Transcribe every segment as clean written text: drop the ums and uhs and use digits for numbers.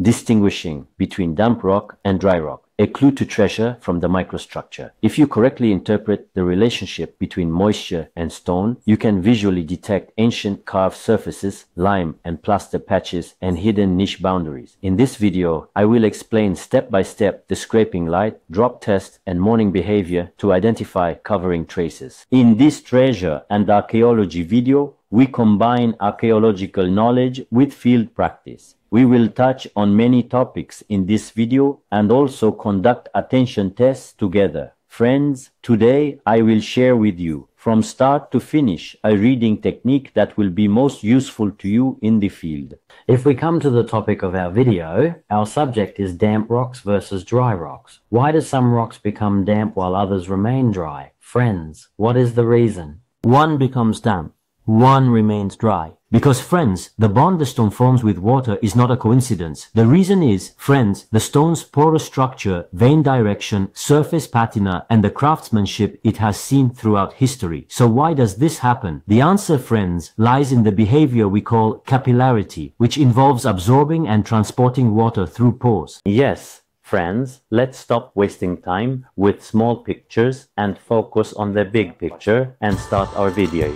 distinguishing between damp rock and dry rock, a clue to treasure from the microstructure. If you correctly interpret the relationship between moisture and stone, you can visually detect ancient carved surfaces, lime and plaster patches, and hidden niche boundaries. In this video, I will explain step by step the scraping light, drop test, and morning behavior to identify covering traces. In this treasure and archaeology video, we combine archaeological knowledge with field practice. We will touch on many topics in this video and also conduct attention tests together. Friends, today I will share with you, from start to finish, a reading technique that will be most useful to you in the field. If we come to the topic of our video, our subject is damp rocks versus dry rocks. Why do some rocks become damp while others remain dry? Friends, what is the reason? One becomes damp, one remains dry. Because, friends, the bond the stone forms with water is not a coincidence. The reason is, friends, the stone's porous structure, vein direction, surface patina, and the craftsmanship it has seen throughout history. So why does this happen? The answer, friends, lies in the behavior we call capillarity, which involves absorbing and transporting water through pores. Yes, friends, let's stop wasting time with small pictures and focus on the big picture and start our video.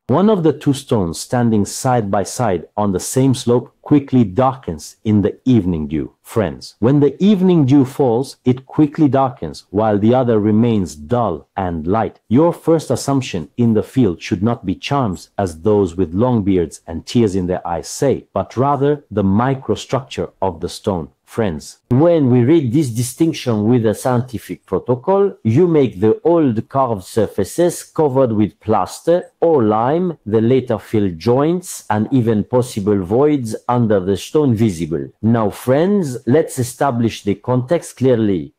One of the two stones standing side by side on the same slope quickly darkens in the evening dew. Friends, when the evening dew falls, it quickly darkens while the other remains dull and light. Your first assumption in the field should not be charms as those with long beards and tears in their eyes say, but rather the microstructure of the stone. Friends, when we read this distinction with a scientific protocol, you make the old carved surfaces covered with plaster or lime, the later filled joints, and even possible voids under the stone visible. Now, friends, let's establish the context clearly.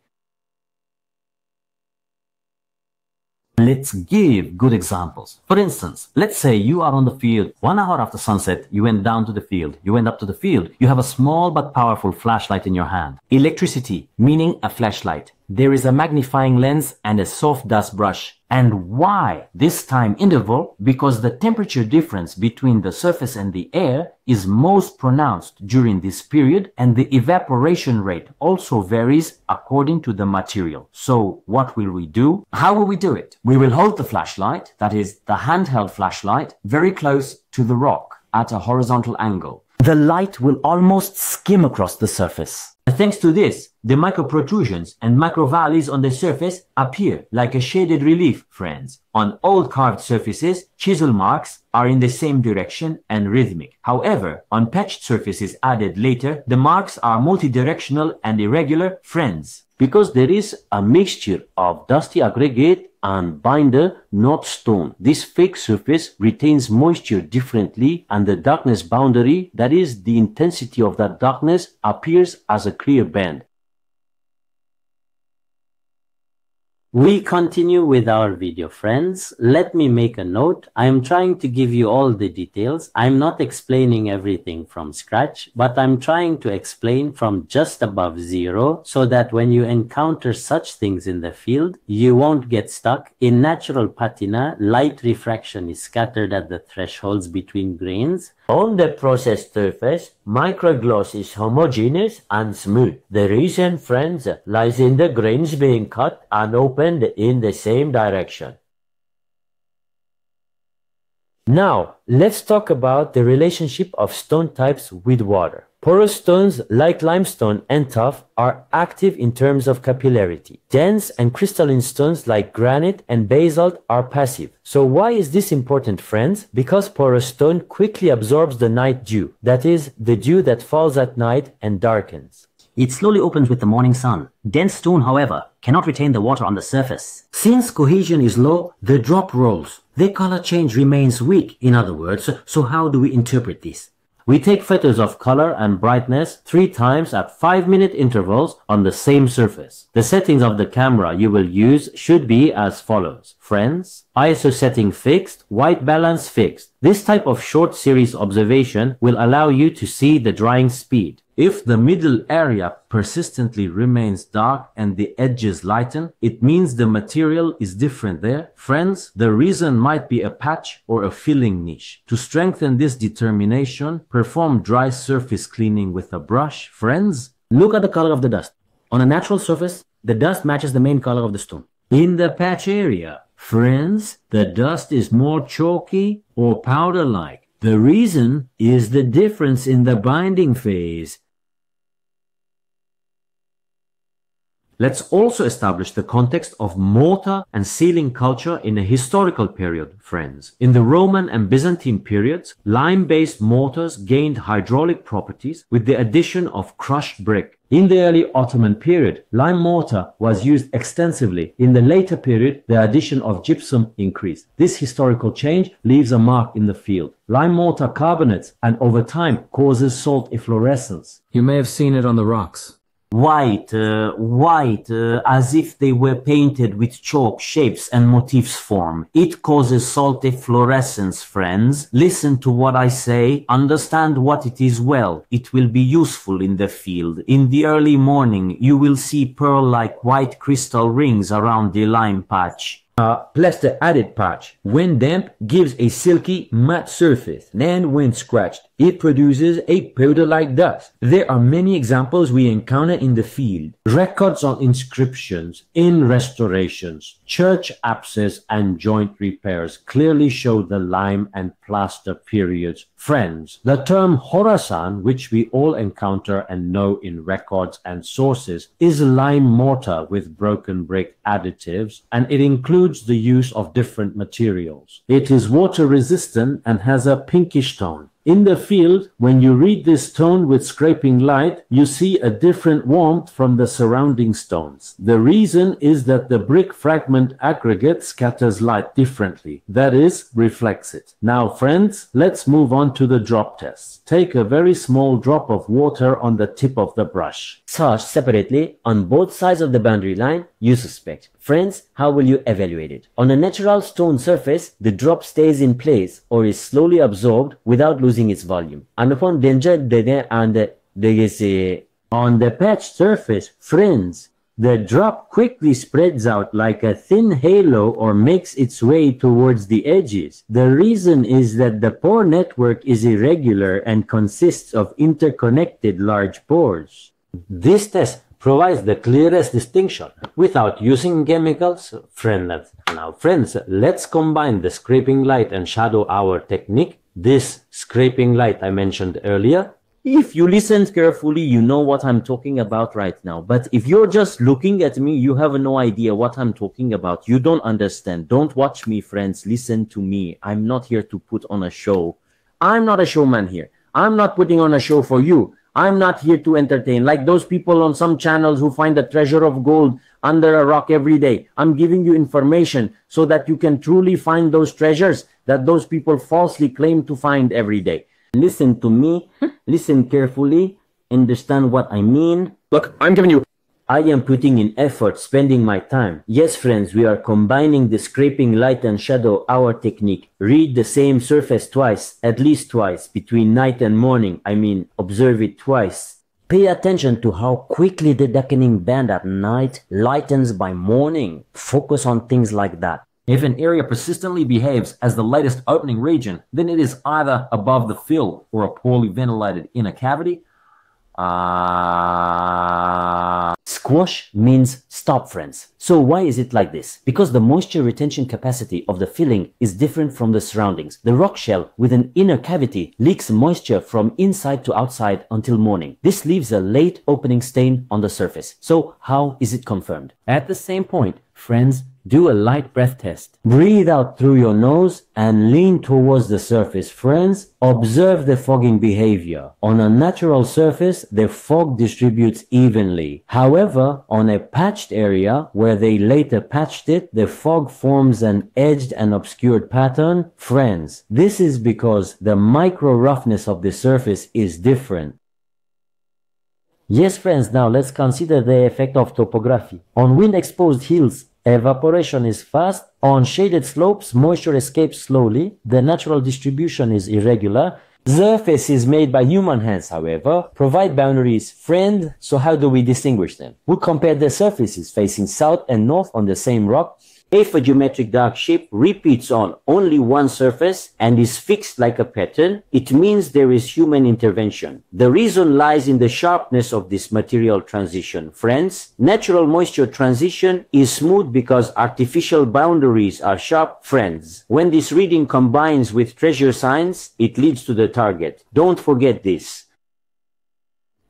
Let's give good examples. For instance, let's say you are on the field. 1 hour after sunset, you went down to the field. You went up to the field. You have a small but powerful flashlight in your hand. Electricity, meaning a flashlight. There is a magnifying lens and a soft dust brush. And why this time interval? Because the temperature difference between the surface and the air is most pronounced during this period, and the evaporation rate also varies according to the material. So what will we do? How will we do it? We will hold the flashlight, that is the handheld flashlight, very close to the rock at a horizontal angle. The light will almost skim across the surface. Thanks to this, the micro protrusions and micro valleys on the surface appear like a shaded relief, friends. On old carved surfaces, chisel marks are in the same direction and rhythmic. However, on patched surfaces added later, the marks are multidirectional and irregular, friends. Because there is a mixture of dusty aggregate and binder, not stone. This fake surface retains moisture differently, and the darkness boundary, that is, the intensity of that darkness, appears as a clear band. We continue with our video, friends. Let me make a note. I am trying to give you all the details. I'm not explaining everything from scratch, but I'm trying to explain from just above zero so that when you encounter such things in the field, you won't get stuck. In natural patina, light refraction is scattered at the thresholds between grains. On the processed surface, microgloss is homogeneous and smooth. The reason, friends, lies in the grains being cut and opened in the same direction. Now, let's talk about the relationship of stone types with water. Porous stones like limestone and tuff are active in terms of capillarity. Dense and crystalline stones like granite and basalt are passive. So why is this important, friends? Because porous stone quickly absorbs the night dew, that is, the dew that falls at night and darkens. It slowly opens with the morning sun. Dense stone, however, cannot retain the water on the surface. Since cohesion is low, the drop rolls. The color change remains weak, in other words. So how do we interpret this? We take photos of color and brightness 3 times at 5-minute intervals on the same surface. The settings of the camera you will use should be as follows. Friends, ISO setting fixed, white balance fixed. This type of short series observation will allow you to see the drying speed. If the middle area persistently remains dark and the edges lighten, it means the material is different there. Friends, the reason might be a patch or a filling niche. To strengthen this determination, perform dry surface cleaning with a brush. Friends, Look at the color of the dust. On a natural surface, the dust matches the main color of the stone. in the patch area, friends, the dust is more chalky or powder-like. The reason is the difference in the binding phase. Let's also establish the context of mortar and ceiling culture in a historical period, friends. In the Roman and Byzantine periods, lime-based mortars gained hydraulic properties with the addition of crushed brick. In the early Ottoman period, lime mortar was used extensively. In the later period, the addition of gypsum increased. This historical change leaves a mark in the field. Lime mortar carbonates and over time causes salt efflorescence. You may have seen it on the rocks. White, as if they were painted with chalk, shapes and motifs form. It causes salt efflorescence, friends. Listen to what I say. Understand what it is well. It will be useful in the field. In the early morning, you will see pearl-like white crystal rings around the lime patch. Plaster added patch, when damp, gives a silky, matte surface. Then when scratched, it produces a powder-like dust. There are many examples we encounter in the field. Records on inscriptions, in restorations, church apses and joint repairs clearly show the lime and plaster periods. Friends, the term Khorasan, which we all encounter and know in records and sources, is lime mortar with broken brick additives, and it includes the use of different materials. It is water resistant and has a pinkish tone. In the field, when you read this tone with scraping light, you see a different warmth from the surrounding stones. The reason is that the brick fragment aggregate scatters light differently, that is, reflects it. Now friends, let's move on to the drop test. Take a very small drop of water on the tip of the brush. Touch separately on both sides of the boundary line you suspect. Friends, how will you evaluate it? On a natural stone surface, the drop stays in place or is slowly absorbed without losing its volume. On the patch surface, friends, the drop quickly spreads out like a thin halo or makes its way towards the edges. The reason is that the pore network is irregular and consists of interconnected large pores. This test provides the clearest distinction without using chemicals. Now friends, let's combine the scraping light and shadow hour technique. This scraping light I mentioned earlier. If you listened carefully, you know what I'm talking about right now. But if you're just looking at me, you have no idea what I'm talking about. You don't understand. Don't watch me, friends. Listen to me. I'm not here to put on a show. I'm not a showman here. I'm not putting on a show for you. I'm not here to entertain, like those people on some channels who find the treasure of gold under a rock every day. I'm giving you information so that you can truly find those treasures that those people falsely claim to find every day. Listen to me, listen carefully, understand what I mean. Look, I'm giving you... I am putting in effort, spending my time. Yes, friends, we are combining the scraping light and shadow hour technique. Read the same surface twice, at least twice, between night and morning. I mean, observe it twice. Pay attention to how quickly the darkening band at night lightens by morning. Focus on things like that. If an area persistently behaves as the lightest opening region, then it is either above the fill or a poorly ventilated inner cavity. Squash means stop, friends. So why is it like this? Because the moisture retention capacity of the filling is different from the surroundings. The rock shell with an inner cavity leaks moisture from inside to outside until morning. This leaves a late opening stain on the surface. So how is it confirmed? At the same point, friends, do a light breath test. Breathe out through your nose and lean towards the surface. Friends, observe the fogging behavior. On a natural surface, the fog distributes evenly. However, on a patched area where they later patched it, the fog forms an edged and obscured pattern. Friends, this is because the micro roughness of the surface is different. Yes, friends, now let's consider the effect of topography. On wind-exposed hills, Evaporation is fast. On shaded slopes, moisture escapes slowly. The natural distribution is irregular. Surfaces made by human hands, however, provide boundaries. Friend, so how do we distinguish them? We compare the surfaces facing south and north on the same rock. If a geometric dark shape repeats on only one surface and is fixed like a pattern, it means there is human intervention. The reason lies in the sharpness of this material transition. Friends, natural moisture transition is smooth because artificial boundaries are sharp. Friends, when this reading combines with treasure signs, it leads to the target. Don't forget this.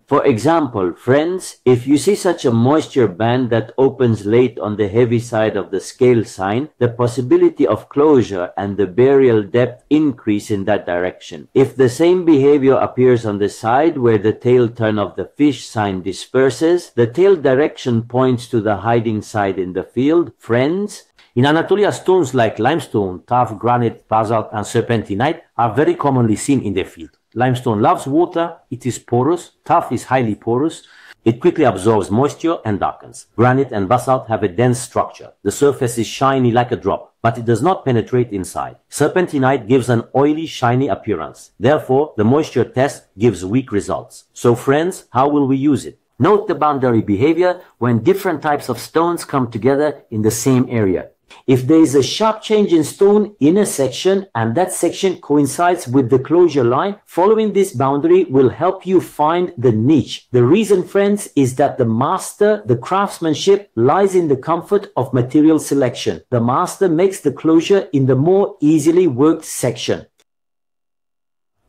For example, friends, if you see such a moisture band that opens late on the heavy side of the scale sign, the possibility of closure and the burial depth increase in that direction. If the same behavior appears on the side where the tail turn of the fish sign disperses, the tail direction points to the hiding side in the field. Friends, in Anatolia, stones like limestone, tuff, granite, basalt, and serpentinite are very commonly seen in the field. Limestone loves water, it is porous. Tuff is highly porous. It quickly absorbs moisture and darkens. Granite and basalt have a dense structure. The surface is shiny like a drop, but it does not penetrate inside. Serpentinite gives an oily, shiny appearance. Therefore, the moisture test gives weak results. So friends, how will we use it? Note the boundary behavior when different types of stones come together in the same area. If there is a sharp change in stone in a section and that section coincides with the closure line, following this boundary will help you find the niche. The reason, friends, is that the master, the craftsmanship, lies in the comfort of material selection. The master makes the closure in the more easily worked section.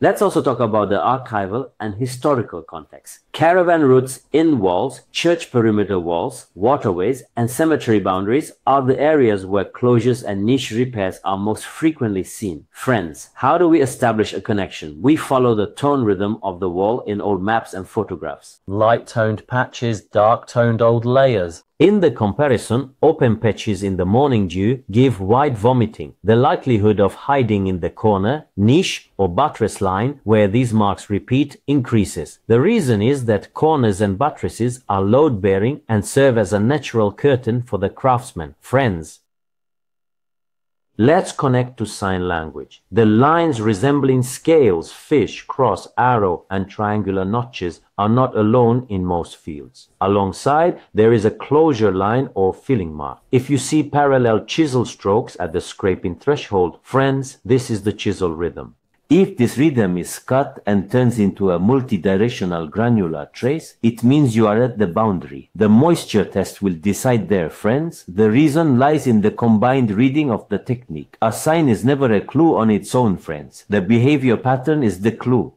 Let's also talk about the archival and historical context. Caravan routes, inn walls, church perimeter walls, waterways, and cemetery boundaries are the areas where closures and niche repairs are most frequently seen. Friends, how do we establish a connection? We follow the tone rhythm of the wall in old maps and photographs. Light-toned patches, dark-toned old layers. In the comparison, open patches in the morning dew give wide vomiting. The likelihood of hiding in the corner, niche, or buttress line where these marks repeat increases. The reason is that corners and buttresses are load-bearing and serve as a natural curtain for the craftsman. Friends, let's connect to sign language. The lines resembling scales, fish, cross, arrow, and triangular notches are not alone in most fields. Alongside, there is a closure line or filling mark. If you see parallel chisel strokes at the scraping threshold, friends, this is the chisel rhythm. If this rhythm is cut and turns into a multi-directional granular trace, it means you are at the boundary. The moisture test will decide there, friends. The reason lies in the combined reading of the technique. A sign is never a clue on its own, friends. The behavior pattern is the clue.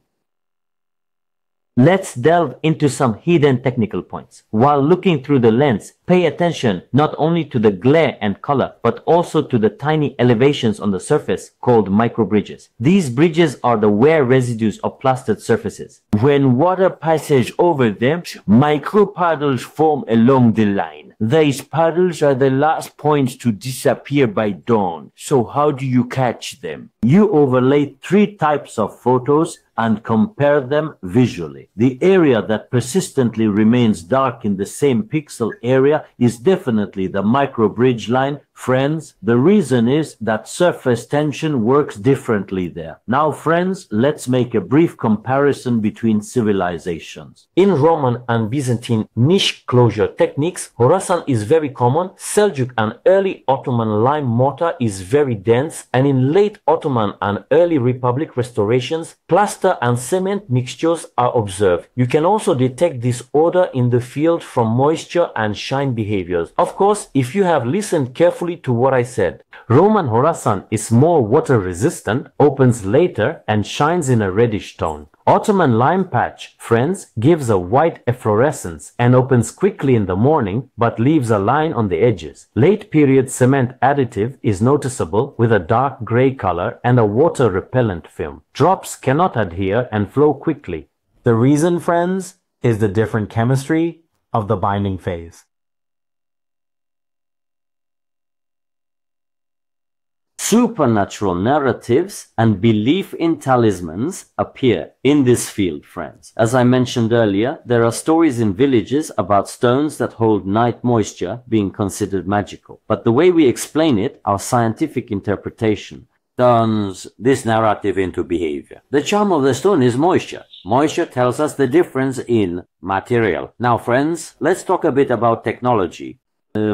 Let's delve into some hidden technical points. While looking through the lens, pay attention not only to the glare and color, but also to the tiny elevations on the surface called microbridges. These bridges are the wear residues of plastered surfaces. When water passes over them, micropuddles form along the line. These puddles are the last points to disappear by dawn. So how do you catch them? You overlay 3 types of photos and compare them visually. The area that persistently remains dark in the same pixel area is definitely the microbridge line. Friends, the reason is that surface tension works differently there. Now, friends, let's make a brief comparison between civilizations. In Roman and Byzantine niche closure techniques, Khorasan is very common, Seljuk and early Ottoman lime mortar is very dense, and in late Ottoman and early Republic restorations, plaster and cement mixtures are observed. You can also detect this order in the field from moisture and shine behaviors. Of course, if you have listened carefully to what I said. Roman Khorasan is more water resistant, opens later, and shines in a reddish tone. Ottoman lime patch, friends, gives a white efflorescence and opens quickly in the morning but leaves a line on the edges. Late period cement additive is noticeable with a dark gray color and a water repellent film. Drops cannot adhere and flow quickly. The reason, friends, is the different chemistry of the binding phase. Supernatural narratives and belief in talismans appear in this field, friends. As I mentioned earlier, there are stories in villages about stones that hold night moisture being considered magical. But the way we explain it, our scientific interpretation, turns this narrative into behavior. The charm of the stone is moisture. Moisture tells us the difference in material. Now, friends, let's talk a bit about technology.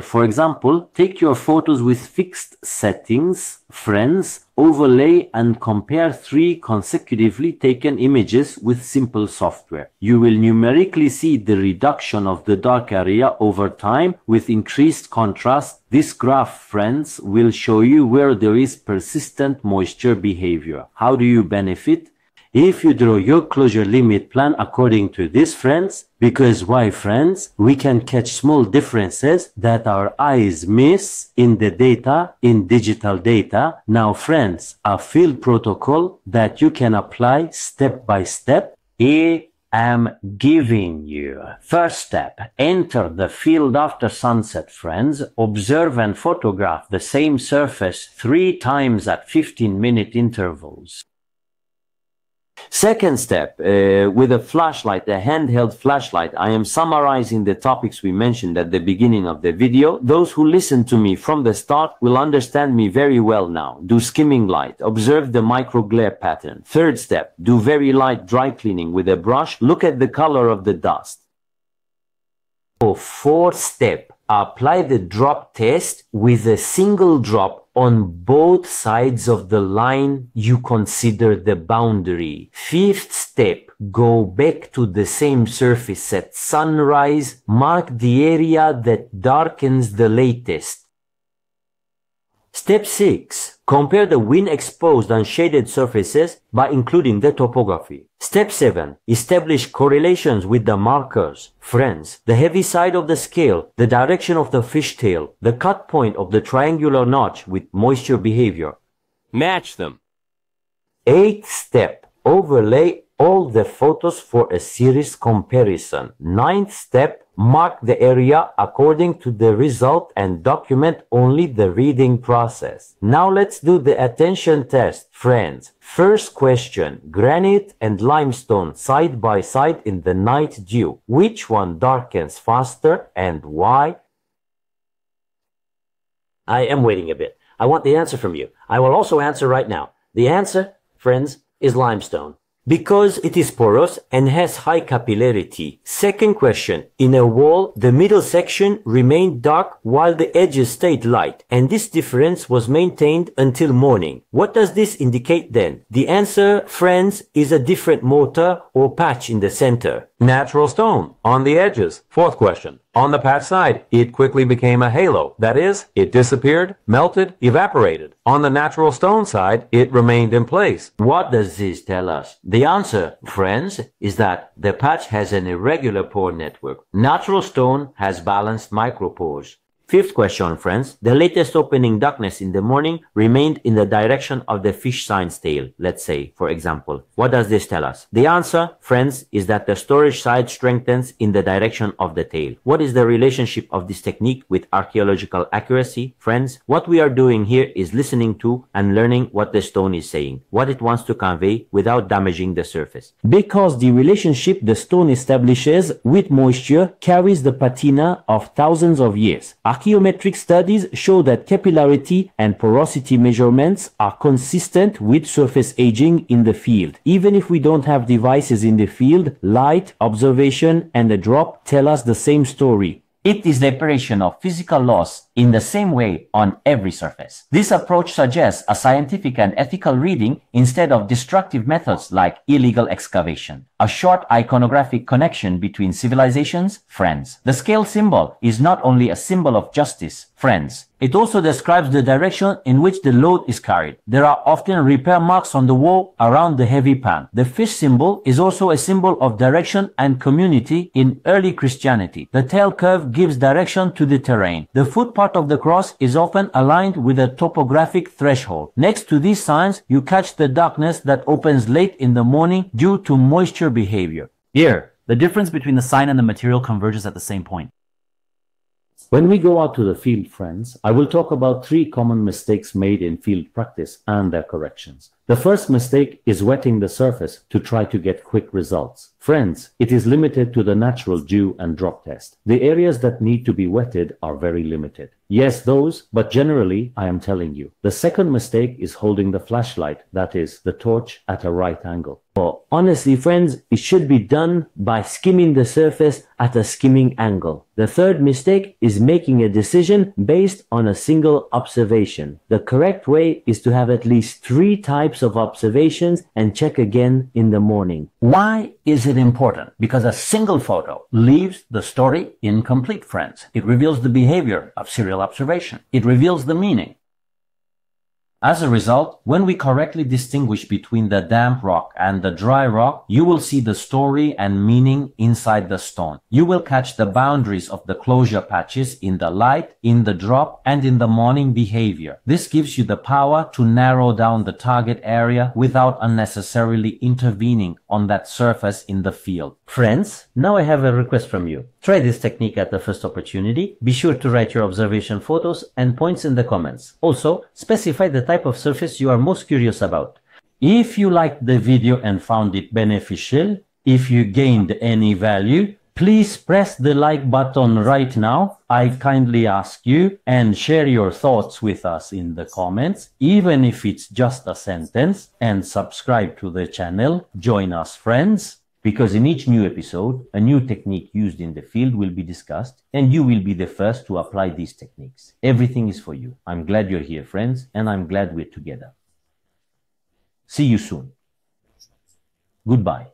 For example, take your photos with fixed settings, friends, overlay and compare 3 consecutively taken images with simple software. You will numerically see the reduction of the dark area over time with increased contrast. This graph, friends, will show you where there is persistent moisture behavior. How do you benefit? If you draw your closure limit plan according to this, friends, because why, friends? We can catch small differences that our eyes miss in the data, in digital data. Now, friends, a field protocol that you can apply step by step. I am giving you. First step, enter the field after sunset, friends. Observe and photograph the same surface 3 times at 15-minute intervals. Second step, with a flashlight, a handheld flashlight, I am summarizing the topics we mentioned at the beginning of the video. Those who listen to me from the start will understand me very well now. Do skimming light, observe the micro glare pattern. Third step, do very light dry cleaning with a brush. Look at the color of the dust. Fourth step, apply the drop test with a single drop on both sides of the line you consider the boundary. Fifth step, go back to the same surface at sunrise. Mark the area that darkens the latest. Step 6. Compare the wind-exposed and shaded surfaces by including the topography. Step 7. Establish correlations with the markers. Friends, the heavy side of the scale, the direction of the fishtail, the cut point of the triangular notch with moisture behavior. Match them. 8th step. Overlay all the photos for a series comparison. 9th step. Mark the area according to the result and document only the reading process. Now let's do the attention test, friends. First question, granite and limestone side by side in the night dew. Which one darkens faster and why? I am waiting a bit. I want the answer from you. I will also answer right now. The answer, friends, is limestone, because it is porous and has high capillarity. Second question, in a wall, the middle section remained dark while the edges stayed light, and this difference was maintained until morning. What does this indicate then? The answer, friends, is a different mortar or patch in the center. Natural stone on the edges. Fourth question. On the patch side, it quickly became a halo. That is, it disappeared, melted, evaporated. On the natural stone side, it remained in place. What does this tell us? The answer, friends, is that the patch has an irregular pore network. Natural stone has balanced micropores. Fifth question, friends. The latest opening darkness in the morning remained in the direction of the fish sign's tail, let's say, for example. What does this tell us? The answer, friends, is that the storage side strengthens in the direction of the tail. What is the relationship of this technique with archaeological accuracy? Friends, what we are doing here is listening to and learning what the stone is saying, what it wants to convey without damaging the surface. Because the relationship the stone establishes with moisture carries the patina of thousands of years. Archaeometric studies show that capillarity and porosity measurements are consistent with surface aging in the field. Even if we don't have devices in the field, light, observation, and a drop tell us the same story. It is the operation of physical laws in the same way on every surface. This approach suggests a scientific and ethical reading instead of destructive methods like illegal excavation. A short iconographic connection between civilizations, friends. The scale symbol is not only a symbol of justice, friends. It also describes the direction in which the load is carried. There are often repair marks on the wall around the heavy pan. The fish symbol is also a symbol of direction and community in early Christianity. The tail curve gives direction to the terrain. The foot part of the cross is often aligned with a topographic threshold. Next to these signs, you catch the darkness that opens late in the morning due to moisture behavior. Here, the difference between the sign and the material converges at the same point. When we go out to the field, friends, I will talk about 3 common mistakes made in field practice and their corrections. The first mistake is wetting the surface to try to get quick results. Friends, it is limited to the natural dew and drop test. The areas that need to be wetted are very limited. Yes, those, but generally, I am telling you. The second mistake is holding the flashlight, that is, the torch, at a right angle. Well, honestly, friends, it should be done by skimming the surface at a skimming angle. The third mistake is making a decision based on a single observation. The correct way is to have at least 3 types of observations and check again in the morning. Why is it important? Because a single photo leaves the story incomplete, friends. It reveals the behavior of serial observation. It reveals the meaning. As a result, when we correctly distinguish between the damp rock and the dry rock, you will see the story and meaning inside the stone. You will catch the boundaries of the closure patches in the light, in the drop, and in the morning behavior. This gives you the power to narrow down the target area without unnecessarily intervening on that surface in the field. Friends, now I have a request from you. Try this technique at the first opportunity. Be sure to write your observation photos and points in the comments. Also, specify the type of surface you are most curious about. If you liked the video and found it beneficial, if you gained any value, please press the like button right now. I kindly ask you, and share your thoughts with us in the comments, even if it's just a sentence, and subscribe to the channel. Join us, friends, because in each new episode, a new technique used in the field will be discussed, and you will be the first to apply these techniques. Everything is for you. I'm glad you're here, friends, and I'm glad we're together. See you soon. Goodbye.